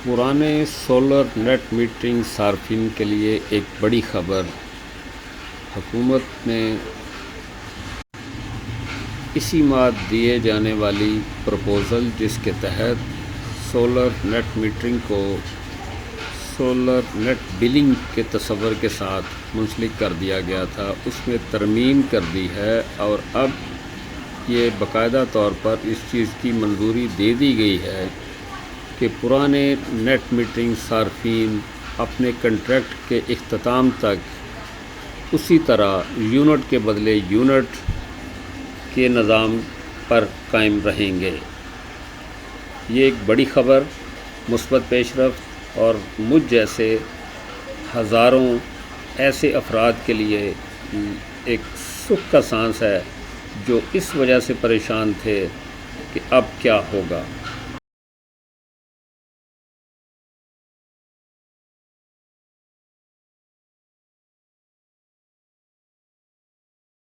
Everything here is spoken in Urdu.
پرانے سولر نیٹ میٹرنگ صارفین کے لیے ایک بڑی خبر۔ حکومت نے اسی ماہ دیے جانے والی پروپوزل جس کے تحت سولر نیٹ میٹرنگ کو سولر نیٹ بلنگ کے تصور کے ساتھ منسلک کر دیا گیا تھا، اس میں ترمیم کر دی ہے اور اب یہ باقاعدہ طور پر اس چیز کی منظوری دے دی گئی ہے کہ پرانے نیٹ میٹرنگ صارفین اپنے کنٹریکٹ کے اختتام تک اسی طرح یونٹ کے بدلے یونٹ کے نظام پر قائم رہیں گے۔ یہ ایک بڑی خبر، مثبت پیش رفت اور مجھ جیسے ہزاروں ایسے افراد کے لیے ایک سکھ کا سانس ہے جو اس وجہ سے پریشان تھے کہ اب کیا ہوگا۔